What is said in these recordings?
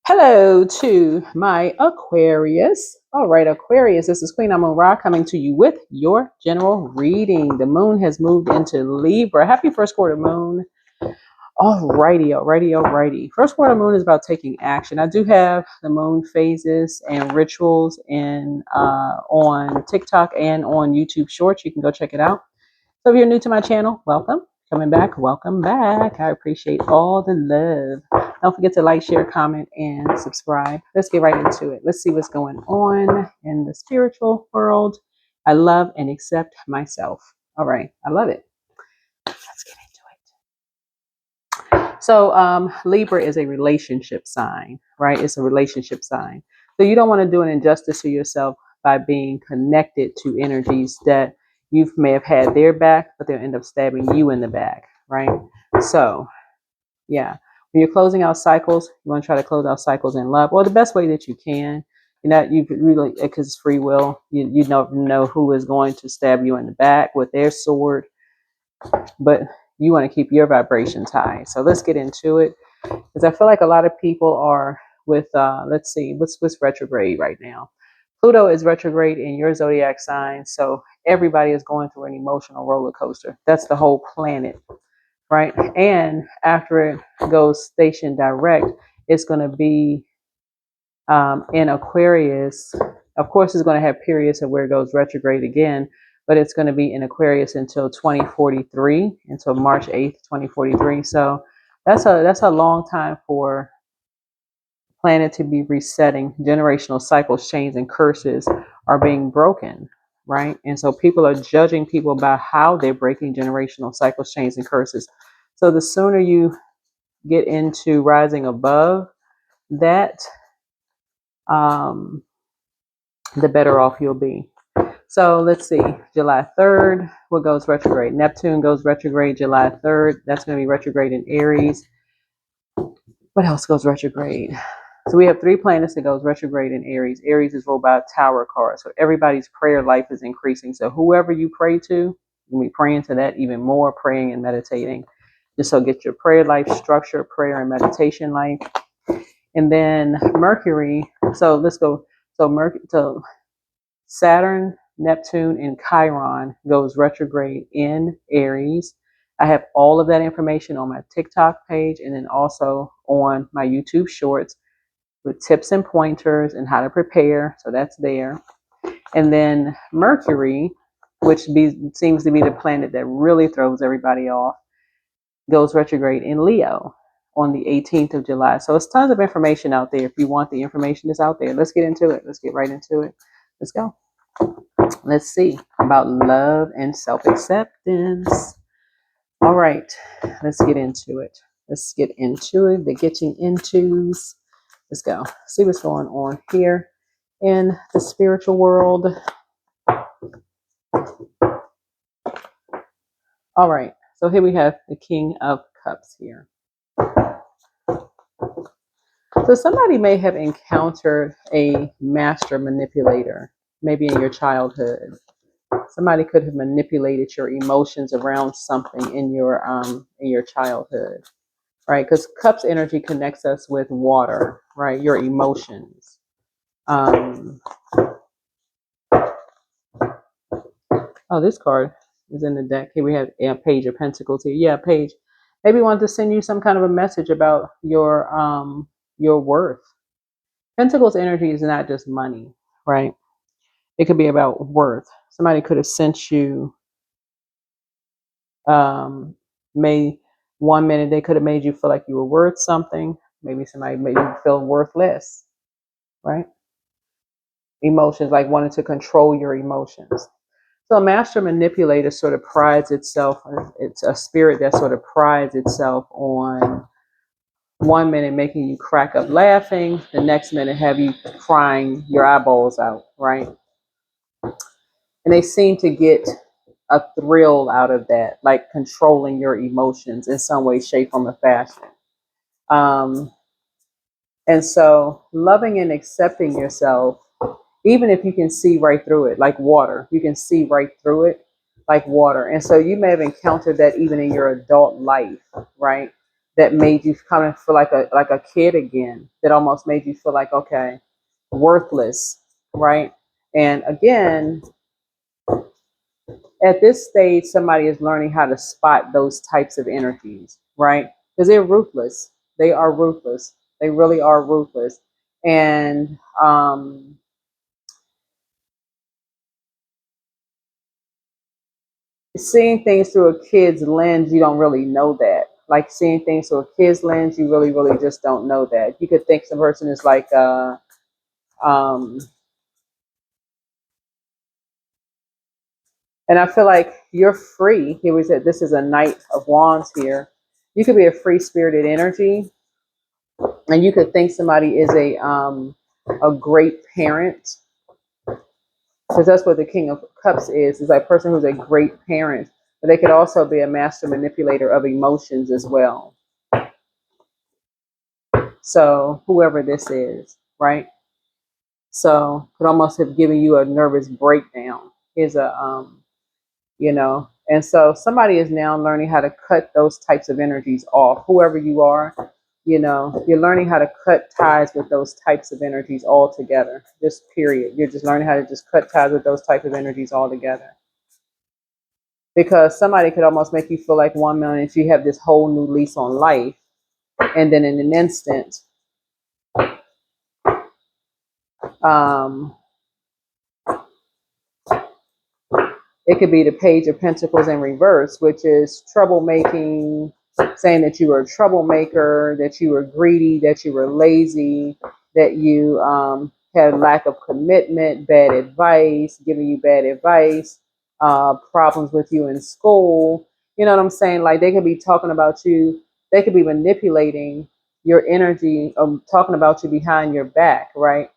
Hello to my Aquarius. All right, Aquarius, this is Queen Amun Ra coming to you with your general reading. The moon has moved into Libra. Happy first quarter moon. Alrighty. First quarter moon is about taking action. I do have the moon phases and rituals on TikTok and on YouTube Shorts. You can go check it out. So if you're new to my channel, welcome. Coming back, welcome back. I appreciate all the love. Don't forget to like, share, comment, and subscribe. Let's get right into it. Let's see what's going on in the spiritual world. I love and accept myself. All right, I love it. Let's get into it. So Libra is a relationship sign, right? It's a relationship sign. So you don't want to do an injustice to yourself by being connected to energies that you may have had their back, but they'll end up stabbing you in the back, right? So, yeah, when you're closing out cycles, you want to try to close out cycles in love, or the best way that you can. You really, because it's free will, you don't know who is going to stab you in the back with their sword, but you want to keep your vibrations high. So let's get into it, because I feel like a lot of people are with, let's see, what's retrograde right now. Pluto is retrograde in your zodiac sign, so everybody is going through an emotional roller coaster. That's the whole planet, right? And after it goes station direct, it's going to be in Aquarius. Of course, it's going to have periods of where it goes retrograde again, but it's going to be in Aquarius until 2043, until March 8th, 2043. So that's a long time for planet to be resetting. Generational cycles, chains, and curses are being broken, right? And so people are judging people by how they're breaking generational cycles, chains, and curses. So the sooner you get into rising above that, the better off you'll be. So let's see, July 3rd, what goes retrograde? Neptune goes retrograde July 3rd. That's going to be retrograde in Aries. What else goes retrograde? So we have 3 planets that goes retrograde in Aries. Aries is ruled by a Tower card. So everybody's prayer life is increasing. So whoever you pray to, you'll be praying to that even more, praying and meditating. Just so get your prayer life structure, prayer and meditation life. And then Mercury. So let's go. So Saturn, Neptune, and Chiron goes retrograde in Aries. I have all of that information on my TikTok page and then also on my YouTube Shorts with tips and pointers and how to prepare. So that's there. And then Mercury, which seems to be the planet that really throws everybody off, goes retrograde in Leo on the 18th of July. So it's tons of information out there. If you want the information that's out there, let's get into it. Let's get right into it. Let's go. Let's see about love and self-acceptance. All right, let's get into it. The getting into's. Let's go. See what's going on here in the spiritual world. All right. So here we have the King of Cups here. So somebody may have encountered a master manipulator, maybe in your childhood. Somebody could have manipulated your emotions around something in your childhood, right? Because Cups energy connects us with water, right? Your emotions. Oh, this card is in the deck. Here we have a Page of Pentacles here. Yeah, Page. Maybe wanted to send you some kind of a message about your worth. Pentacles energy is not just money, right? It could be about worth. Somebody could have sent you one minute they could have made you feel like you were worth something. Maybe somebody made you feel worthless, right? Emotions, like wanting to control your emotions. So a master manipulator sort of prides itself, it's a spirit that sort of prides itself on one minute making you crack up laughing, the next minute have you crying your eyeballs out, right? And they seem to get a thrill out of that, like controlling your emotions in some way, shape, form, or fashion. And so loving and accepting yourself, even if you can see right through it, like water, you can see right through it like water. And so you may have encountered that even in your adult life, right? that made you kind of feel like a kid again, that almost made you feel like, okay, worthless, right? And again, at this stage, somebody is learning how to spot those types of energies, right? Because they're ruthless. They are ruthless. They really are ruthless. And seeing things through a kid's lens, you don't really know that. Like seeing things through a kid's lens, you really, really just don't know that. You could think some person is like, um, and I feel like you're free. Here we said this is a Knight of Wands here. You could be a free spirited energy, and you could think somebody is a great parent, because that's what the King of Cups is like a person who's a great parent, but they could also be a master manipulator of emotions as well. So whoever this is, right? So could almost have given you a nervous breakdown. Is a you know, and so somebody is now learning how to cut those types of energies off. Whoever you are, you know, you're learning how to cut ties with those types of energies altogether. Just period. You're just learning how to just cut ties with those types of energies altogether. Because somebody could almost make you feel like 1 minute you have this whole new lease on life, and then in an instant, um, it could be the Page of Pentacles in reverse, which is troublemaking, saying that you were a troublemaker, that you were greedy, that you were lazy, that you had lack of commitment, bad advice, giving you bad advice, problems with you in school. You know what I'm saying? Like they could be talking about you, they could be manipulating your energy, talking about you behind your back, right?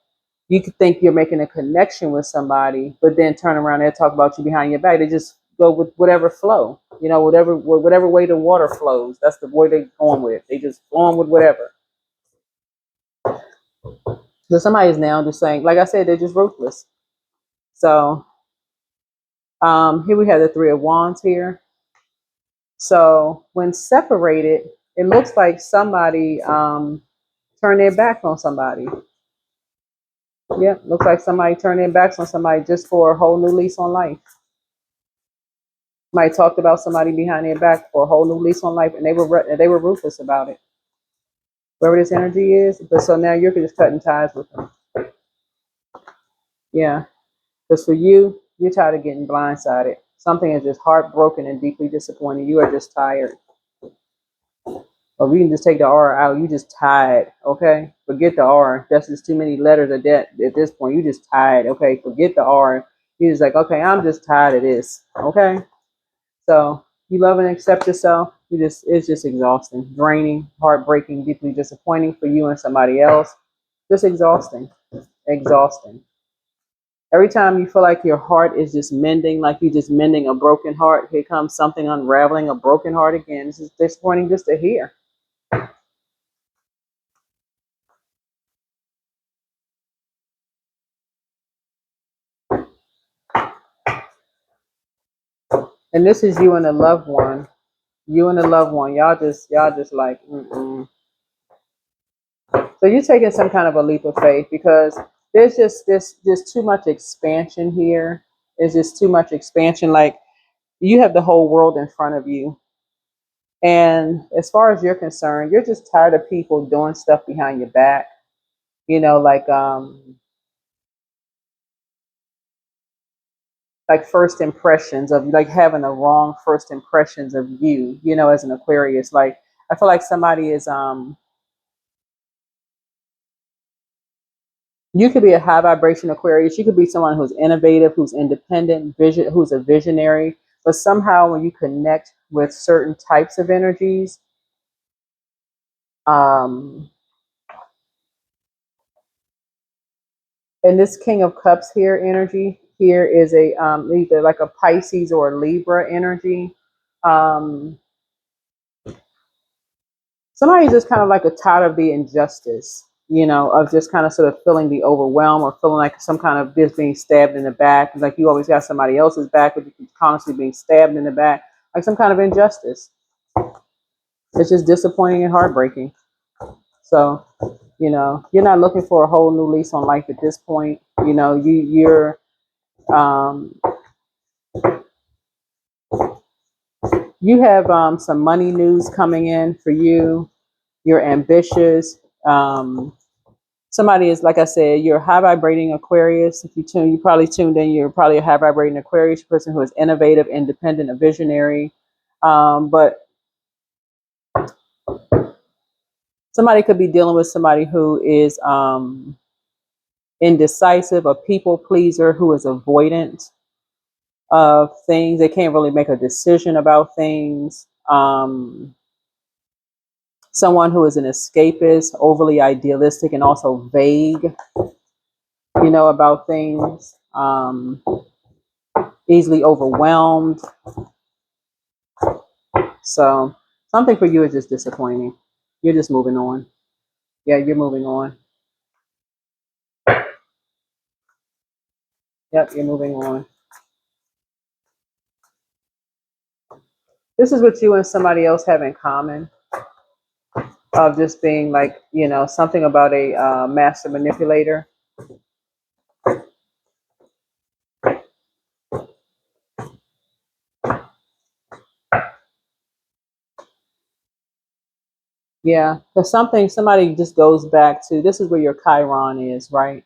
You could think you're making a connection with somebody, but then turn around and talk about you behind your back. They just go with whatever flow, you know, whatever way the water flows. That's the way they're going with. They just going with whatever. So somebody's now just saying, like I said, they're just ruthless. So here we have the Three of Wands here. So when separated, it looks like somebody turned their back on somebody. Yeah, looks like somebody turned their backs on somebody just for a whole new lease on life. Might talked about somebody behind their back for a whole new lease on life, and they were ruthless about it. Wherever this energy is, but so now you're just cutting ties with them. Yeah, because for you, you're tired of getting blindsided. Something is just heartbroken and deeply disappointed. You are just tired. Or we can just take the R out. You just tired. Okay, forget the R. That's just too many letters of that at this point. You just tired. Okay, forget the R. You're just like, okay, I'm just tired of this. Okay. So you love and accept yourself. It's just exhausting, draining, heartbreaking, deeply disappointing for you and somebody else. Just exhausting, exhausting. Every time you feel like your heart is just mending, like you're just mending a broken heart, here comes something unraveling a broken heart again. This is disappointing just to hear. And this is you and a loved one. You and a loved one. Y'all just like, mm-mm. So you're taking some kind of a leap of faith because there's just too much expansion here. There's just too much expansion. Like you have the whole world in front of you. And as far as you're concerned, you're just tired of people doing stuff behind your back. You know, like first impressions of like having the wrong first impressions of you, you know, as an Aquarius. Like I feel like somebody is you could be a high vibration Aquarius. You could be someone who's innovative, who's independent, who's a visionary. But somehow, when you connect with certain types of energies, um, and this King of Cups here energy here is a either like a Pisces or a Libra energy. Um, Somebody's just kind of like a tired of the injustice, you know, of just kind of sort of feeling the overwhelm or feeling like some kind of just being stabbed in the back. Like you always got somebody else's back, but you're constantly being stabbed in the back, like some kind of injustice. It's just disappointing and heartbreaking. So, you're not looking for a whole new lease on life at this point. You're um, you have some money news coming in for you. You're ambitious. Somebody is, like I said, you're a high vibrating Aquarius. If you probably tuned in. You're probably a high vibrating Aquarius person who is innovative, independent, a visionary. But somebody could be dealing with somebody who is indecisive, a people pleaser, who is avoidant of things. They can't really make a decision about things. Someone who is an escapist, overly idealistic, and also vague, about things. Easily overwhelmed. So something for you is just disappointing. You're just moving on. Yeah, you're moving on. Yep, you're moving on. This is what you and somebody else have in common, of just being like, something about a master manipulator. Yeah, because somebody just goes back to, this is where your Chiron is, right?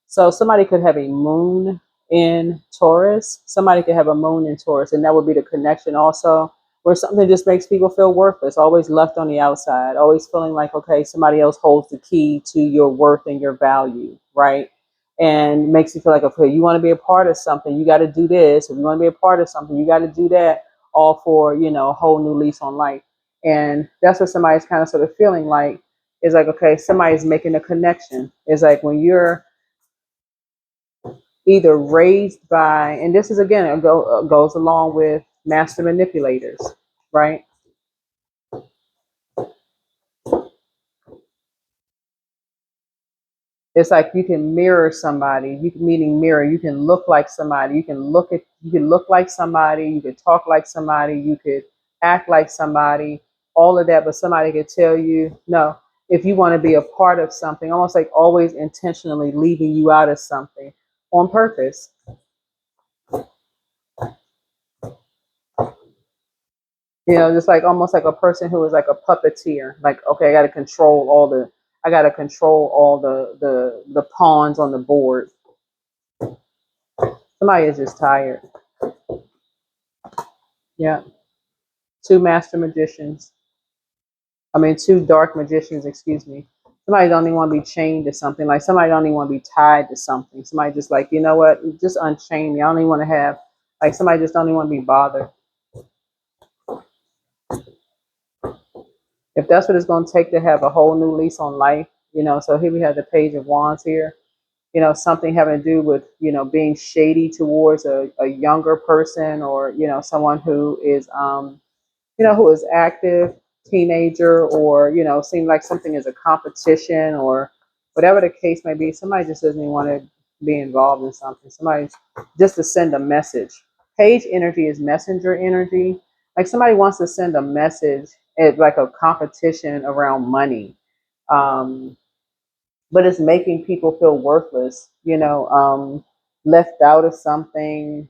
So somebody could have a moon in Taurus. Somebody could have a moon in Taurus, and that would be the connection also, where something just makes people feel worthless, always left on the outside, always feeling like, okay, somebody else holds the key to your worth and your value, right? And makes you feel like, okay, you want to be a part of something, you got to do this. If you want to be a part of something, you got to do that, all for, a whole new lease on life. And that's what somebody's kind of sort of feeling like, is like, okay, somebody's making a connection. It's like when you're either raised by, and this is again, goes along with master manipulators, right? It's like you can mirror somebody. You can, meaning mirror. You can look like somebody. You can look like somebody. You could talk like somebody. You could act like somebody. All of that, but somebody could tell you no. If you want to be a part of something, almost like always intentionally leaving you out of something on purpose. Just like almost like a person who is like a puppeteer. Like, okay, I gotta control all the pawns on the board. Somebody is just tired. Yeah. Two master magicians. I mean, two dark magicians, excuse me. Somebody don't even want to be chained to something. Like somebody don't even want to be tied to something. Somebody just like, you know what? Just unchain me. I don't even want to have, like somebody just don't even want to be bothered. If that's what it's going to take to have a whole new lease on life, so here we have the Page of Wands here. Something having to do with, being shady towards a younger person, or, someone who is, who is active, teenager, or, seem like something is a competition, or whatever the case may be. Somebody just doesn't even want to be involved in something. Somebody just to send a message. Page energy is messenger energy. Like somebody wants to send a message at like a competition around money. Um, but it's making people feel worthless, left out of something,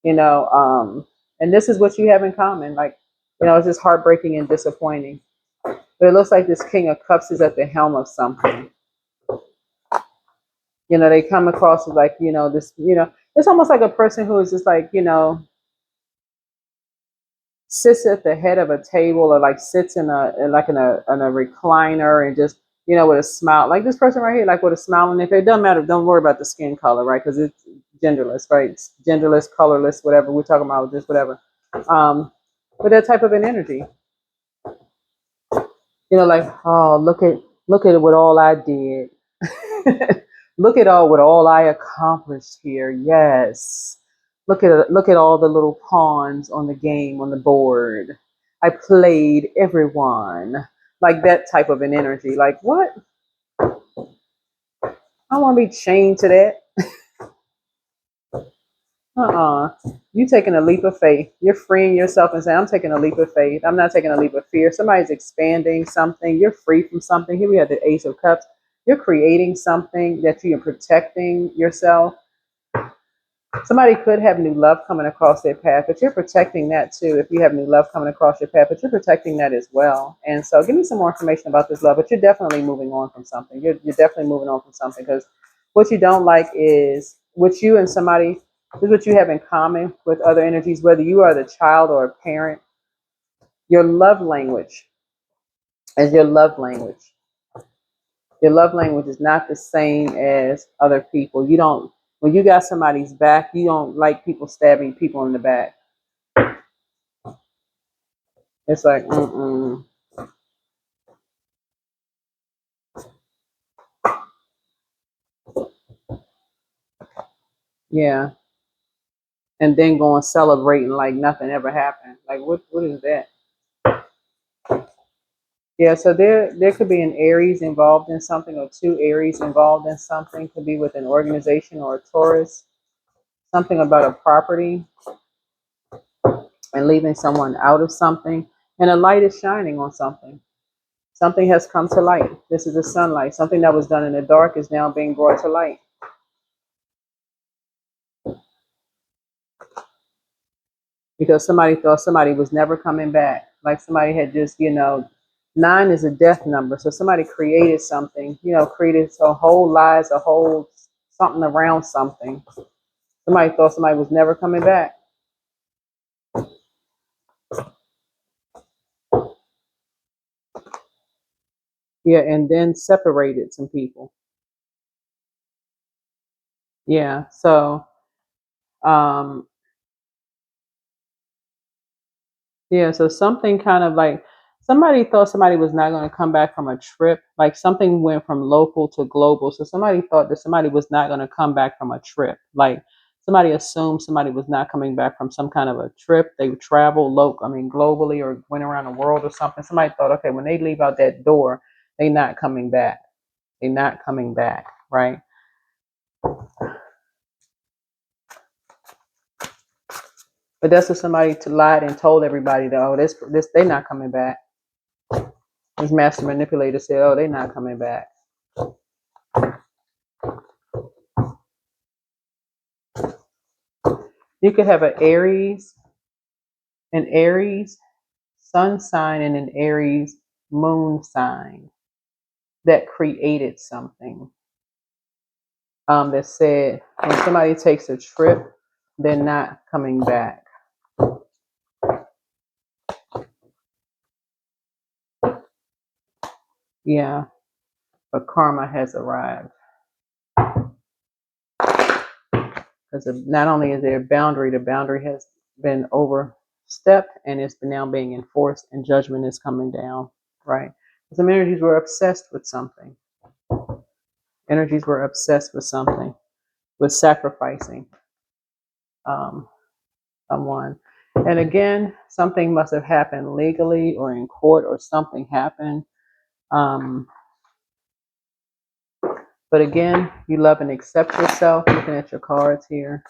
you know, um, and this is what you have in common. Like, it's just heartbreaking and disappointing. But it looks like this King of Cups is at the helm of something. They come across as like, this, it's almost like a person who is just like, sits at the head of a table, or like sits in a recliner, and just, with a smile, like this person right here, like with a smile on their face. It doesn't matter, don't worry about the skin color, right? Because it's genderless, right? It's genderless, colorless, whatever we're talking about, just whatever. But that type of an energy, like, oh, look at what all I did. Look at what all I accomplished here. Yes. Look at all the little pawns on the game, on the board. I played everyone. Like that type of an energy. Like, what? I don't want to be chained to that. You taking a leap of faith. You're freeing yourself and saying, I'm taking a leap of faith. I'm not taking a leap of fear. Somebody's expanding something. You're free from something. Here we have the Ace of Cups. You're creating something that you're protecting yourself. Somebody could have new love coming across their path, but you're protecting that too. If you have new love coming across your path, but you're protecting that as well. And so give me some more information about this love, but you're definitely moving on from something. You're definitely moving on from something, because what you don't like is what you and somebody, this is what you have in common with other energies, whether you are the child or a parent. Your love language is your love language. Your love language is not the same as other people. You don't, when you got somebody's back, you don't like people stabbing people in the back. It's like, yeah. And then going celebrating like nothing ever happened. Like, what is that? Yeah, so there could be an Aries involved in something, or two Aries involved in something. Could be with an organization or a Taurus. Something about a property and leaving someone out of something. And a light is shining on something. Something has come to light. This is the sunlight. Something that was done in the dark is now being brought to light. Because somebody thought somebody was never coming back. Like somebody had just, 9 is a death number. So somebody created something, created a whole lies, a whole something around something. Somebody thought somebody was never coming back. Yeah, and then separated some people. Yeah, so um yeah, so something kind of like somebody thought somebody was not going to come back from a trip. Like something went from local to global. So somebody thought that somebody was not going to come back from a trip. Like somebody assumed somebody was not coming back from some kind of a trip. They traveled globally, or went around the world or something. Somebody thought, okay, when they leave out that door, they not coming back. They not coming back, right? But that's what somebody lied and told everybody that, oh, this they not coming back. This master manipulator said, oh, they not coming back. You could have an Aries sun sign, and an Aries moon sign that created something. That said, when somebody takes a trip, they're not coming back. Yeah, but karma has arrived. Because not only is there a boundary, the boundary has been overstepped and it's now being enforced, and judgment is coming down, right? Some energies were obsessed with something. Energies were obsessed with something, with sacrificing um, someone. And again, something must have happened legally or in court, or something happened. Um, but again, you love and accept yourself. Looking at your cards here.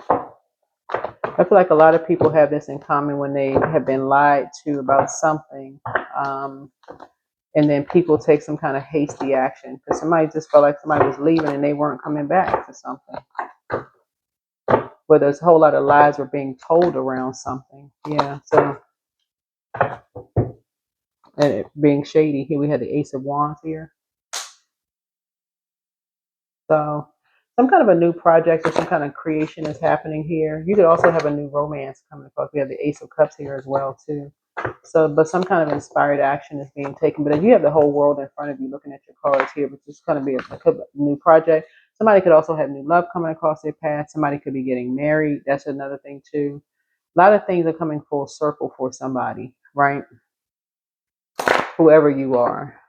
I feel like a lot of people have this in common when they have been lied to about something. And then people take some kind of hasty action because somebody just felt like somebody was leaving and they weren't coming back to something. But there's a whole lot of lies were being told around something. Yeah, so, and it being shady. Here we had the Ace of Wands here. So some kind of a new project or some kind of creation is happening here. You could also have a new romance coming across. We have the Ace of Cups here as well too. So, but some kind of inspired action is being taken. But you have the whole world in front of you looking at your cards here, but it's going to be a new project. Somebody could also have new love coming across their path. Somebody could be getting married. That's another thing too. A lot of things are coming full circle for somebody, right? Whoever you are.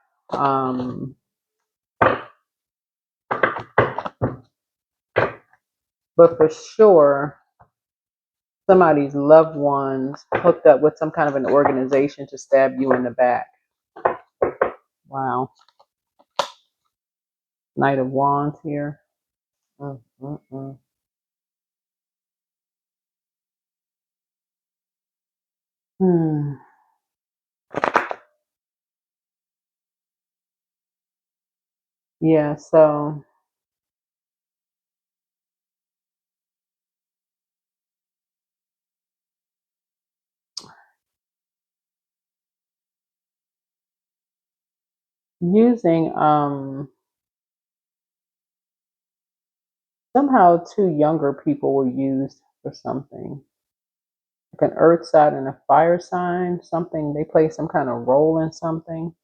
But for sure, somebody's loved ones hooked up with some kind of an organization to stab you in the back. Wow. Knight of Wands here. Mm, mm, mm. Hmm. Yeah, so using somehow two younger people were used for something. Like an earth sign and a fire sign, something they play some kind of role in something.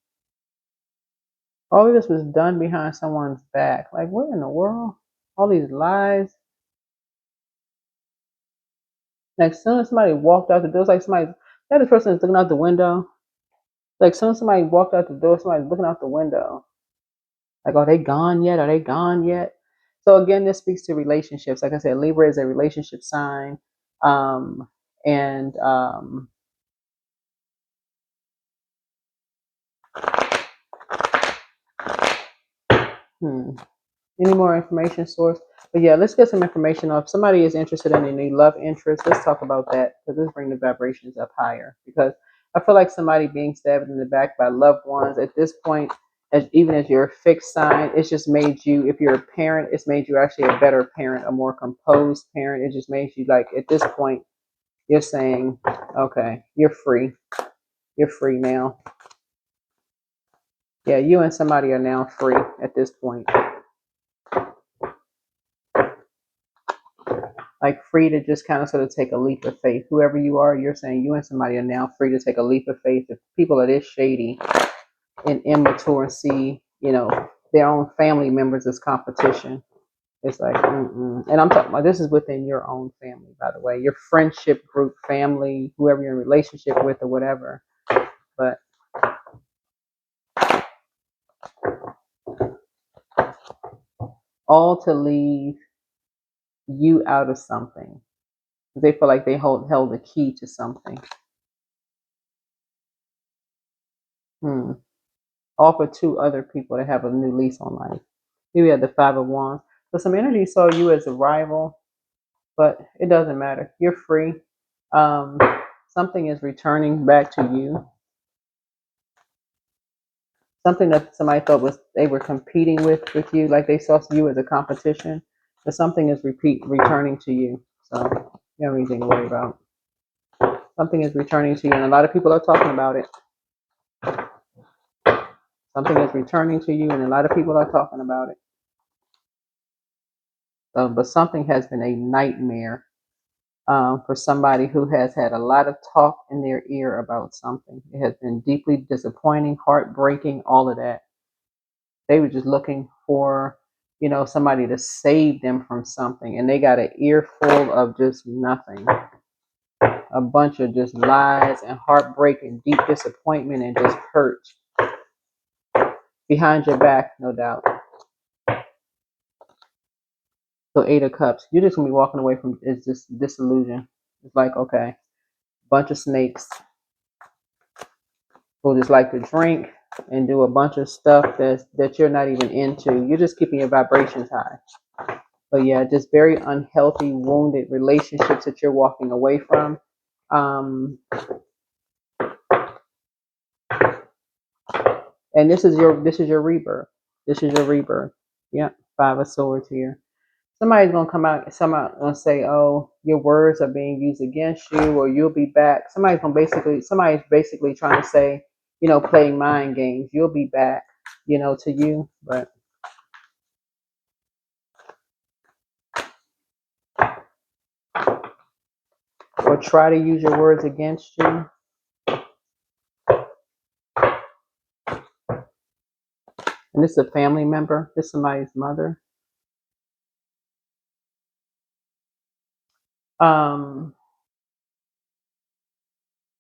All of this was done behind someone's back. Like what in the world? All these lies. Like as soon as somebody walked out the door, it's like somebody that other person is looking out the window. Like as soon as somebody walked out the door, somebody's looking out the window. Like, are they gone yet? Are they gone yet? So again, this speaks to relationships. Like I said, Libra is a relationship sign. Um, and any more information source? But yeah, let's get some information off. If somebody is interested in any love interest, let's talk about that because let's bring the vibrations up higher. Because I feel like somebody being stabbed in the back by loved ones at this point, even as you're a fixed sign, it's just made you, if you're a parent, it's made you actually a better parent, a more composed parent. It just makes you like, at this point, you're saying, okay, you're free. You're free now. Yeah, you and somebody are now free at this point. Like free to just kind of sort of take a leap of faith. Whoever you are, you're saying you and somebody are now free to take a leap of faith. If people are this shady and immature and see, their own family members as competition, it's like, and I'm talking about this is within your own family, by the way, your friendship group, family, whoever you're in relationship with or whatever. But all to leave you out of something. They feel like they held the key to something. Offer to other people to have a new lease on life. Here we have the Five of Wands. So some energy saw you as a rival, but it doesn't matter. You're free. Um, Something is returning back to you. Something that somebody thought was they were competing with you, like they saw you as a competition, but something is returning to you. So you don't have anything to worry about. Something is returning to you, and a lot of people are talking about it. Something is returning to you, and a lot of people are talking about it. But something has been a nightmare for somebody who has had a lot of talk in their ear about something. It has been deeply disappointing, heartbreaking, all of that. They were just looking for, somebody to save them from something, and they got an earful of just nothing. A bunch of just lies and heartbreak and deep disappointment and just hurt behind your back, no doubt. So Eight of Cups, you're just gonna be walking away from it's just disillusion. It's like, okay, bunch of snakes who just like to drink and do a bunch of stuff that you're not even into. You're just keeping your vibrations high. But yeah, just very unhealthy, wounded relationships that you're walking away from. And this is your rebirth. This is your rebirth. Yep, Five of Swords here. Somebody's gonna come out. Somebody's gonna say, "Oh, your words are being used against you, or you'll be back." Somebody's basically trying to say, playing mind games. You'll be back, to you, but or try to use your words against you. And this is a family member. This is somebody's mother. Um,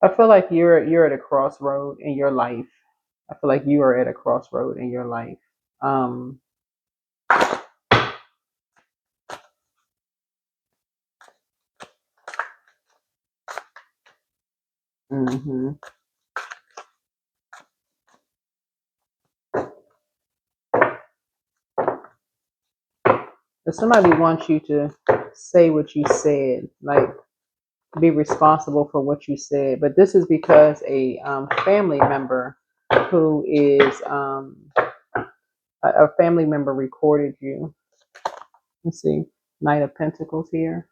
I feel like you're at a crossroad in your life. I feel like you are at a crossroad in your life. Um, hmm But somebody wants you to say what you said, like be responsible for what you said. But this is because a family member who is a family member recorded you. Let's see, Knight of Pentacles here.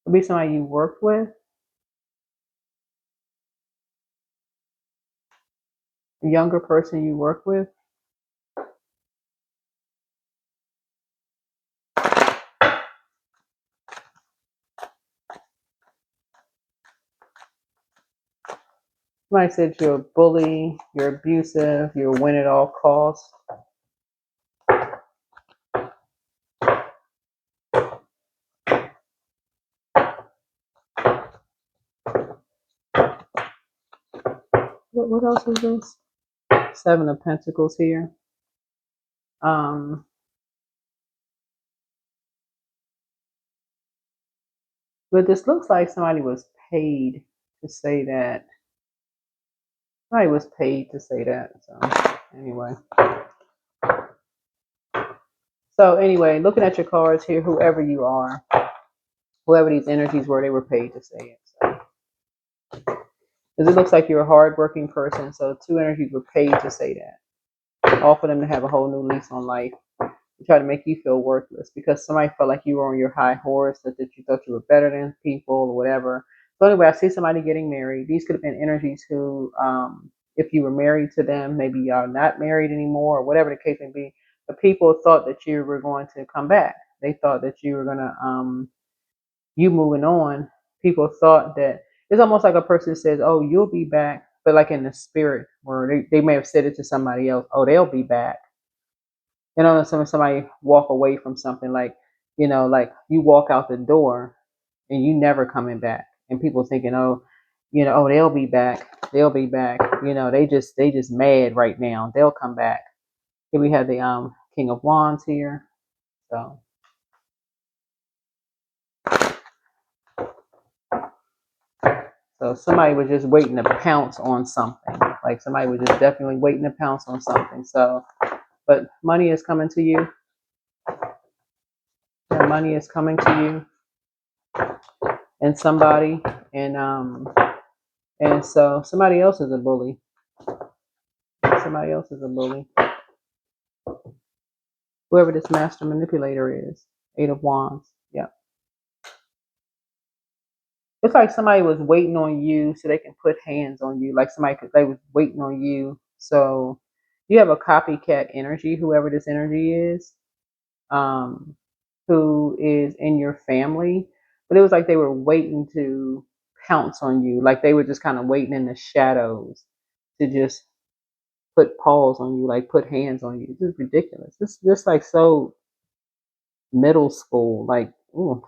It'll be somebody you worked with, a younger person you work with. Somebody said you're a bully, you're abusive, you're a win at all costs. What else is this? Seven of Pentacles here. But this looks like somebody was paid to say that. Somebody was paid to say that. So anyway, looking at your cards here, whoever you are, whoever these energies were, they were paid to say it. So, because it looks like you're a hardworking person, so two energies were paid to say that. All for them to have a whole new lease on life. Try to make you feel worthless because somebody felt like you were on your high horse, that you thought you were better than people or whatever. So anyway, I see somebody getting married. These could have been energies who, if you were married to them, maybe y'all not married anymore or whatever the case may be, the people thought that you were going to come back. They thought that you were going to, you moving on. People thought that it's almost like a person says, oh, you'll be back, but like in the spirit where they may have said it to somebody else, oh, they'll be back. You know, somebody walk away from something like, you know, like you walk out the door and you never coming back, and people thinking, oh, you know, oh, they'll be back, they'll be back. You know, they just mad right now. They'll come back. Here we have the King of Wands here. So somebody was just waiting to pounce on something. Like somebody was just definitely waiting to pounce on something. So, but money is coming to you. And money is coming to you. And somebody, and so somebody else is a bully. Somebody else is a bully. Whoever this master manipulator is. Eight of Wands. Yeah. It's like somebody was waiting on you so they can put hands on you. Like they was waiting on you. So you have a copycat energy, whoever this energy is, who is in your family. But it was like they were waiting to pounce on you. Like they were just kind of waiting in the shadows to just put paws on you, like put hands on you. This is ridiculous. This is just like so middle school. Like, ooh,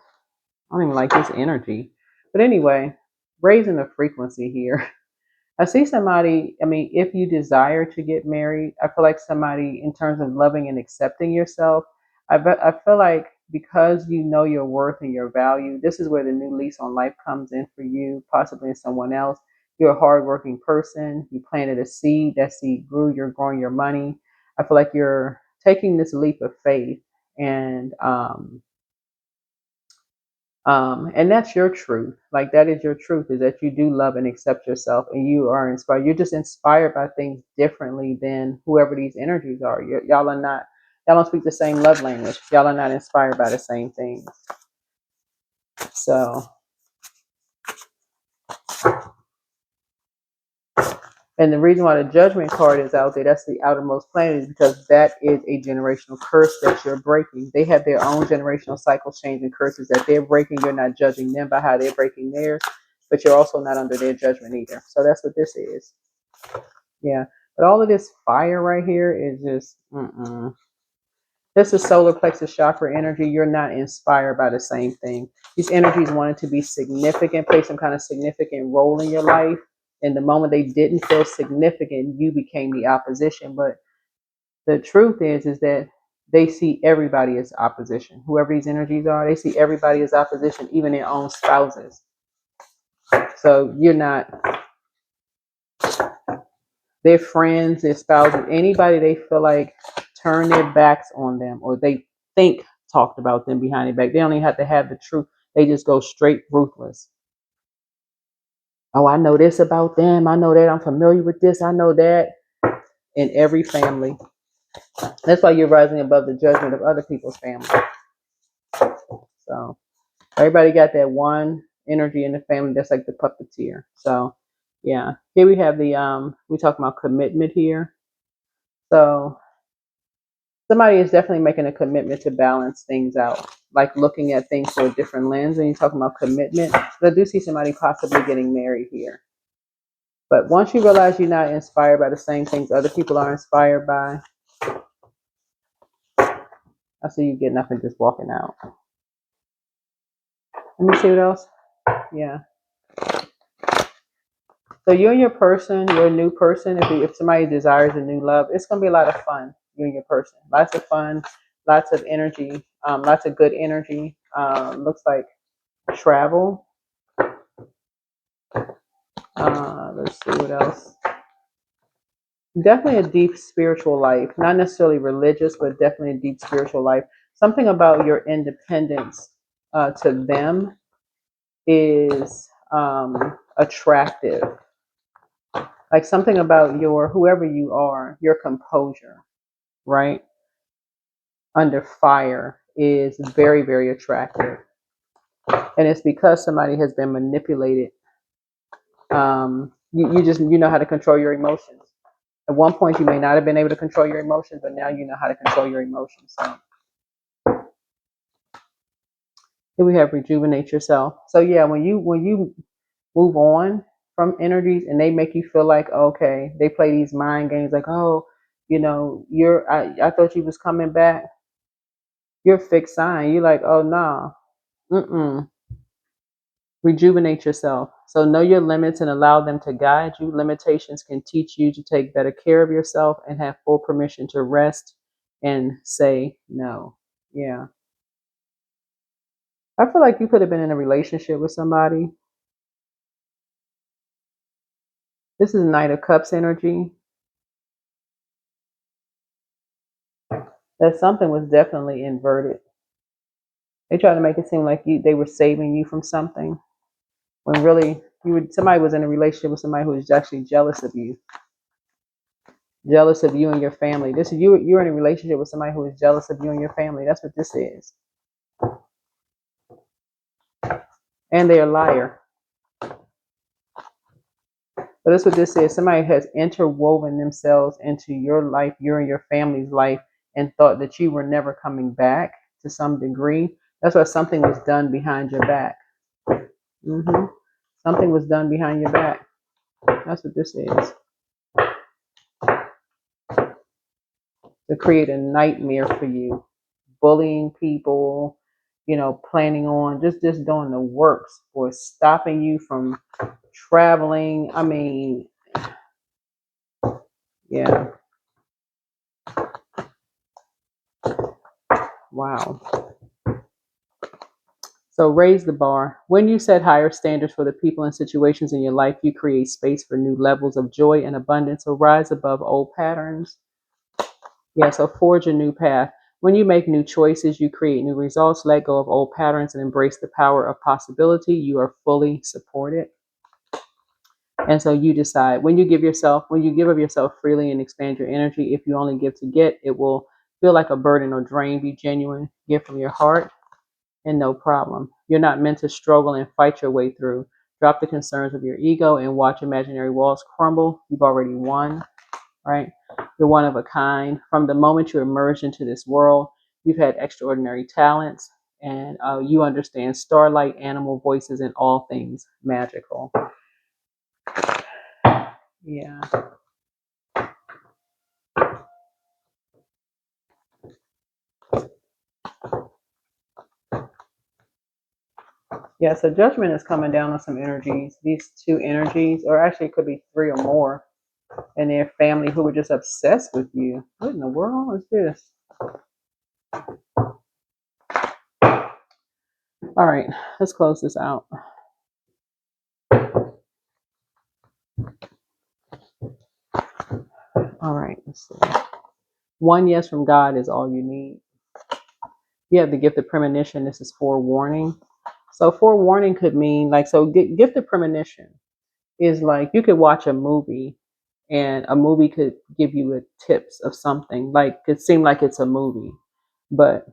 I don't even like this energy. But anyway, raising the frequency here. I see somebody, I mean, if you desire to get married, I feel like somebody in terms of loving and accepting yourself, I feel like because you know your worth and your value, this is where the new lease on life comes in for you, possibly in someone else. You're a hardworking person. You planted a seed. That seed grew. You're growing your money. I feel like you're taking this leap of faith, and and that's your truth. Like that is your truth, is that you do love and accept yourself, and you are inspired. You're just inspired by things differently than whoever these energies are. Y'all are not. Y'all don't speak the same love language. Y'all are not inspired by the same things. So, and the reason why the Judgment card is out there, that's the outermost planet, is because that is a generational curse that you're breaking. They have their own generational cycles, changing curses that they're breaking. You're not judging them by how they're breaking theirs, but you're also not under their judgment either. So that's what this is. Yeah. But all of this fire right here is just, This is solar plexus chakra energy. You're not inspired by the same thing. These energies wanted to be significant, play some kind of significant role in your life. And the moment they didn't feel significant, you became the opposition. But the truth is that they see everybody as opposition. Whoever these energies are, they see everybody as opposition, even their own spouses. So you're not their friends, their spouses, anybody they feel like turn their backs on them or they think talked about them behind their back. They don't even have to have the truth. They just go straight ruthless. Oh, I know this about them. I know that. I'm familiar with this. I know that. In every family. That's why you're rising above the judgment of other people's family. So everybody got that one energy in the family that's like the puppeteer. So yeah. Here we have the we talk about commitment here. So somebody is definitely making a commitment to balance things out, like looking at things through a different lens. When you're talking about commitment, I do see somebody possibly getting married here. But once you realize you're not inspired by the same things other people are inspired by, I see you getting up and just walking out. Let me see what else. Yeah. So you and your person, you're a new person. If somebody desires a new love, it's gonna be a lot of fun. You and your person, lots of fun, lots of energy, lots of good energy. Looks like travel. Let's see what else. Definitely a deep spiritual life, not necessarily religious, but definitely a deep spiritual life. Something about your independence to them is attractive. Like something about your whoever you are, your composure, right? Under fire is very, very attractive. And it's because somebody has been manipulated. You just you know how to control your emotions. At one point you may not have been able to control your emotions, but now you know how to control your emotions. So here we have rejuvenate yourself. So yeah, when you move on from energies and they make you feel like okay, they play these mind games like, oh, you know, I thought you was coming back. You're a fixed sign. You're like, oh no, mm-mm. Rejuvenate yourself. So know your limits and allow them to guide you. Limitations can teach you to take better care of yourself and have full permission to rest and say no. Yeah. I feel like you could have been in a relationship with somebody. This is Knight of Cups energy. That something was definitely inverted. They tried to make it seem like they were saving you from something when really somebody was in a relationship with somebody who was actually jealous of you and your family. This is you're in a relationship with somebody who is jealous of you and your family. That's what this is. And they're a liar. But that's what this is. Somebody has interwoven themselves into your life, your and your family's life, and thought that you were never coming back to some degree. That's why something was done behind your back. Something was done behind your back. That's what this is. To create a nightmare for you. Bullying people, you know, planning on just doing the works for stopping you from traveling. I mean, yeah. Wow. So raise the bar. When you set higher standards for the people and situations in your life, you create space for new levels of joy and abundance. So rise above old patterns. Yeah, so forge a new path. When you make new choices, you create new results. Let go of old patterns and embrace the power of possibility. You are fully supported. And so you decide when you give of yourself freely and expand your energy, if you only give to get, it will feel like a burden or drain. Be genuine, give from your heart, and no problem. You're not meant to struggle and fight your way through. Drop the concerns of your ego and watch imaginary walls crumble. You've already won, right? You're one of a kind. From the moment you emerged into this world, you've had extraordinary talents, and you understand starlight, animal voices, and all things magical. Yeah. Yeah, so judgment is coming down on some energies. These two energies, or actually it could be three or more, and their family who were just obsessed with you. What in the world is this? All right, let's close this out. All right, let's see. One yes from God is all you need. You have the gift of premonition. This is forewarning. So forewarning could mean like, so gift of premonition is like you could watch a movie and a movie could give you a tips of something. Like it seemed like it's a movie, but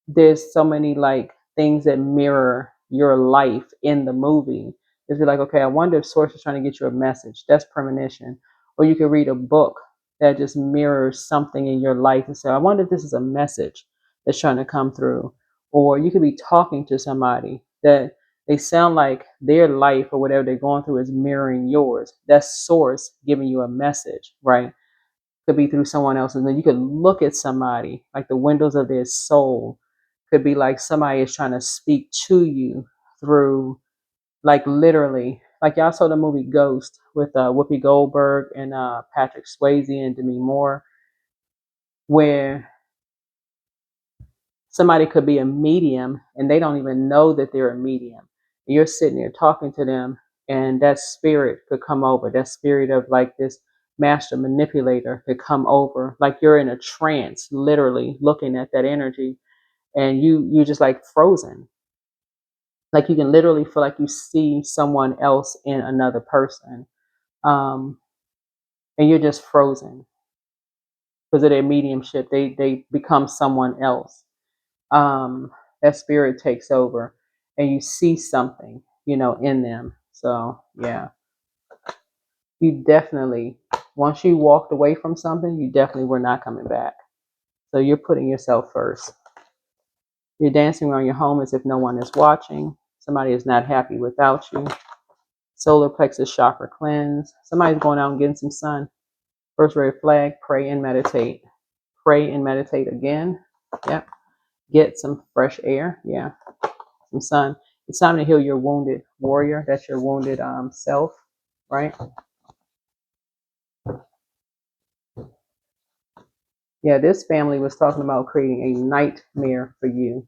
there's so many like things that mirror your life in the movie. It's like, okay, I wonder if source is trying to get you a message. That's premonition. Or you can read a book that just mirrors something in your life and say, I wonder if this is a message that's trying to come through. Or you could be talking to somebody that they sound like their life or whatever they're going through is mirroring yours. That's source giving you a message, right? Could be through someone else. And then you could look at somebody like the windows of their soul. Could be like somebody is trying to speak to you through, like literally, like y'all saw the movie Ghost with Whoopi Goldberg and Patrick Swayze and Demi Moore, where somebody could be a medium and they don't even know that they're a medium. You're sitting there talking to them, and that spirit could come over. That spirit of like this master manipulator could come over, like you're in a trance, literally looking at that energy, and you just like frozen. Like you can literally feel like you see someone else in another person, um, and you're just frozen because of their mediumship. They become someone else. um, that spirit takes over and you see something, in them. So yeah, you definitely, once you walked away from something, you definitely were not coming back. So you're putting yourself first. You're dancing around your home as if no one is watching. Somebody is not happy without you. Solar plexus chakra cleanse. Somebody's going out and getting some sun. First red flag, pray and meditate. Pray and meditate again. Yep. Get some fresh air. Yeah. Some sun. It's time to heal your wounded warrior. That's your wounded self, right? Yeah, this family was talking about creating a nightmare for you.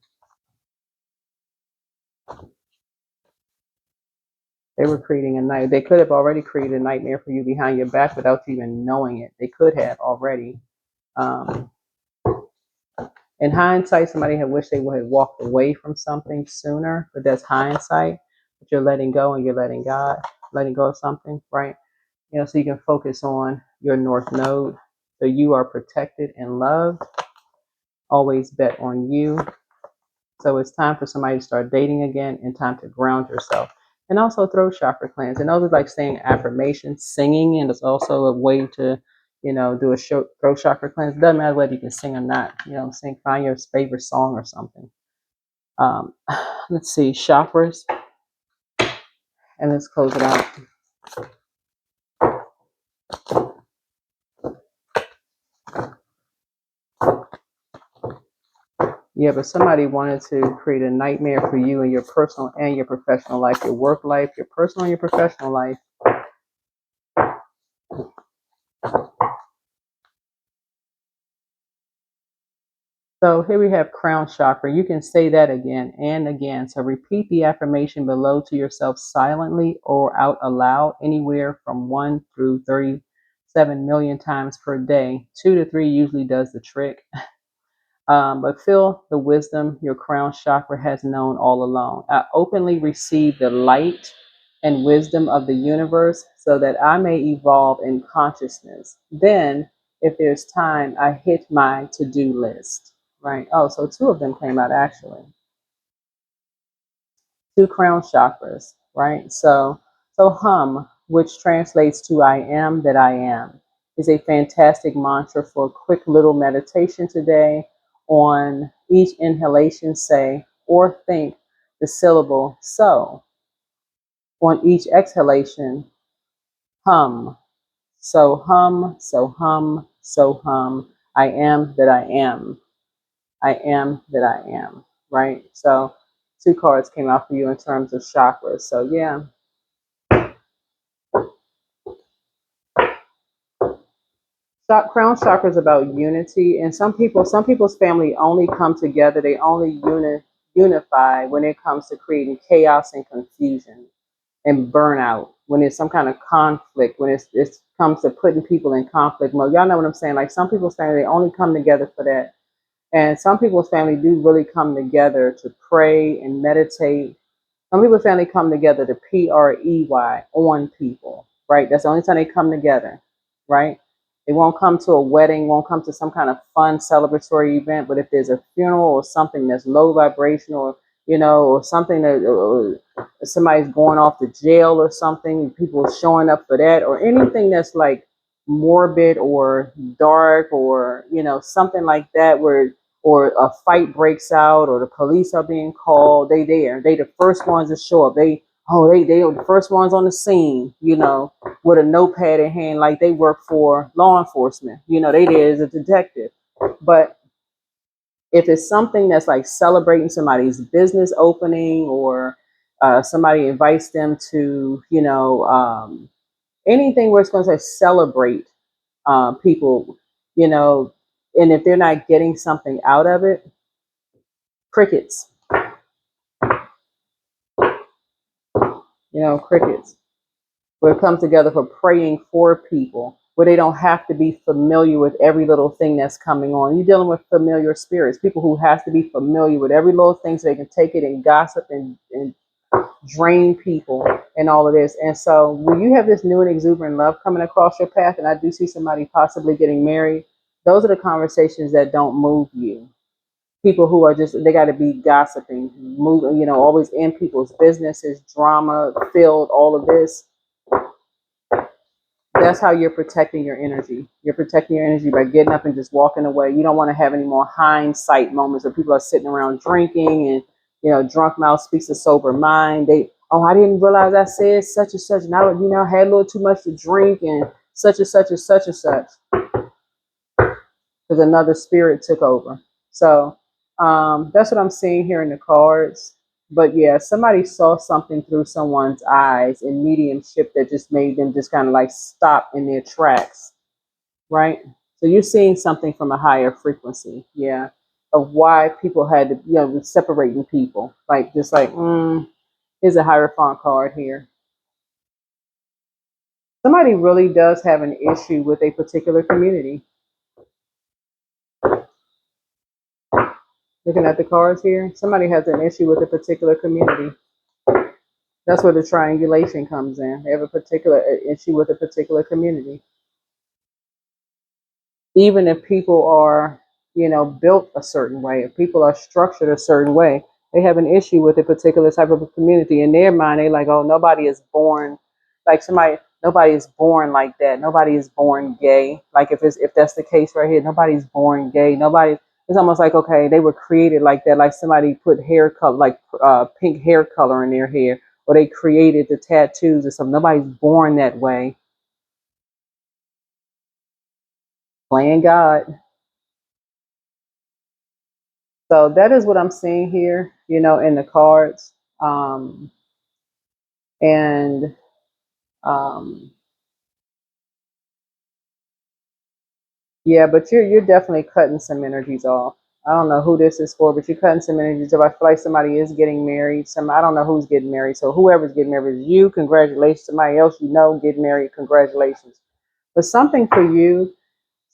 They were creating a night. They could have already created a nightmare for you behind your back without you even knowing it. They could have already. Um, in hindsight, somebody had wished they would have walked away from something sooner, but that's hindsight. But you're letting go and you're letting God, letting go of something, right? So you can focus on your North Node. So you are protected and loved. Always bet on you. So it's time for somebody to start dating again and time to ground yourself. And also throat chakra cleanse. And those are like saying affirmations, singing, and it's also a way to, do a throat chakra cleanse. It doesn't matter whether you can sing or not. Find your favorite song or something. Let's see, chakras. And let's close it out. Yeah, but somebody wanted to create a nightmare for you in your personal and your professional life, your work life, your personal and your professional life. So here we have crown chakra. You can say that again and again. So repeat the affirmation below to yourself silently or out aloud, anywhere from 1 through 37 million times per day. 2 to 3 usually does the trick. But feel the wisdom your crown chakra has known all along. I openly receive the light and wisdom of the universe so that I may evolve in consciousness. Then, if there's time, I hit my to-do list. Right? Oh, so 2 of them came out actually. 2 crown chakras, right? So hum, which translates to I am that I am, is a fantastic mantra for a quick little meditation today. On each inhalation, say or think the syllable so. On each exhalation, hum. So hum, so hum, so hum. I am that I am. I am that I am, right? So 2 cards came out for you in terms of chakras. So yeah. Crown chakra is about unity, and some people's family only come together. They only unify when it comes to creating chaos and confusion. and burnout, when there's some kind of conflict, when it comes to putting people in conflict mode. Y'all know what I'm saying? Like some people's family, they only come together for that. And some people's family do really come together to pray and meditate. Some people's family come together to PREY on people, right? That's the only time they come together, right? They won't come to a wedding, won't come to some kind of fun celebratory event. But if there's a funeral or something that's low vibrational, or something that somebody's going off to jail or something, people are showing up for that, or anything that's like morbid or dark, or something like that, where or a fight breaks out or the police are being called, they the first ones to show up. They are the first ones on the scene, with a notepad in hand, like they work for law enforcement. They there as a detective. But if it's something that's like celebrating somebody's business opening, or somebody invites them to, anything where it's going to say celebrate people, and if they're not getting something out of it, crickets, crickets. Where it comes together for praying for people, where they don't have to be familiar with every little thing that's coming on. You're dealing with familiar spirits, people who have to be familiar with every little thing so they can take it and gossip and drain people and all of this. And so when you have this new and exuberant love coming across your path, and I do see somebody possibly getting married, those are the conversations that don't move you. People who are just, they got to be gossiping, moving, always in people's businesses, drama filled, all of this. That's how you're protecting your energy. You're protecting your energy by getting up and just walking away. You don't want to have any more hindsight moments where people are sitting around drinking and, drunk mouth speaks a sober mind. I didn't realize I said such and such, and I, had a little too much to drink and such and such and such and such, because another spirit took over. So that's what I'm seeing here in the cards. But yeah, somebody saw something through someone's eyes in mediumship that just made them just kind of like stop in their tracks, right? So you're seeing something from a higher frequency, yeah, of why people had to, separating people, like just like, here's a Hierophant card here. Somebody really does have an issue with a particular community. Looking at the cards here, somebody has an issue with a particular community. That's where the triangulation comes in. They have a particular issue with a particular community. Even if people are, built a certain way, if people are structured a certain way, they have an issue with a particular type of a community. In their mind, they're like, oh, nobody is born like somebody. Nobody is born like that. Nobody is born gay. Like if that's the case right here, nobody's born gay. Nobody. It's almost like, okay, they were created like that. Like somebody put hair color, like pink hair color in their hair, or they created the tattoos or something. Nobody's born that way. Playing God. So that is what I'm seeing here, in the cards. And yeah, but you're definitely cutting some energies off. I don't know who this is for, but you're cutting some energies off. I feel like somebody is getting married. I don't know who's getting married. So whoever's getting married is you. Congratulations. Somebody else getting married. Congratulations. But something for you,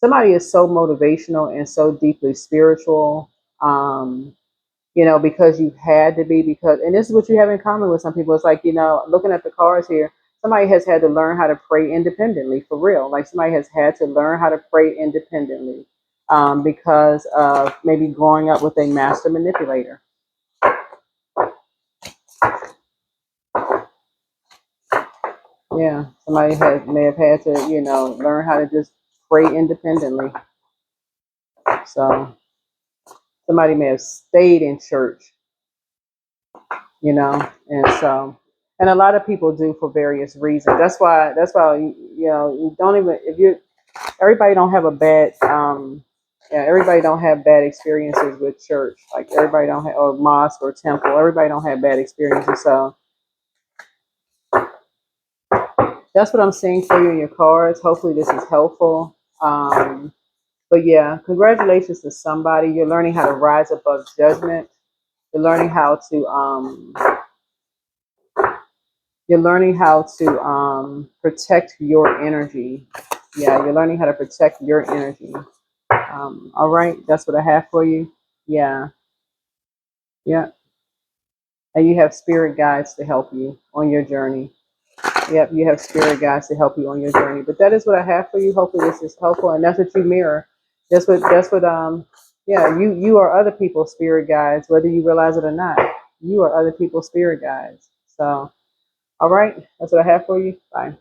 somebody is so motivational and so deeply spiritual. Because you had to be, and this is what you have in common with some people. It's like, looking at the cards here, somebody has had to learn how to pray independently, for real. Like somebody has had to learn how to pray independently because of maybe growing up with a master manipulator. Yeah, somebody may have had to, learn how to just pray independently. So somebody may have stayed in church, and so, and a lot of people do for various reasons. That's why you don't even, everybody don't have a bad everybody don't have bad experiences with church. Like everybody don't have, or mosque or temple, everybody don't have bad experiences. So that's what I'm seeing for you in your cards. Hopefully this is helpful. But yeah, congratulations to somebody. You're learning how to rise above judgment. You're learning how to You're learning how to protect your energy. Yeah, you're learning how to protect your energy. All right, that's what I have for you. Yeah, yeah. And you have spirit guides to help you on your journey. Yep, you have spirit guides to help you on your journey. But that is what I have for you. Hopefully this is helpful, and that's what you mirror. That's what yeah, you are other people's spirit guides, whether you realize it or not. You are other people's spirit guides. So all right, that's what I have for you. Bye.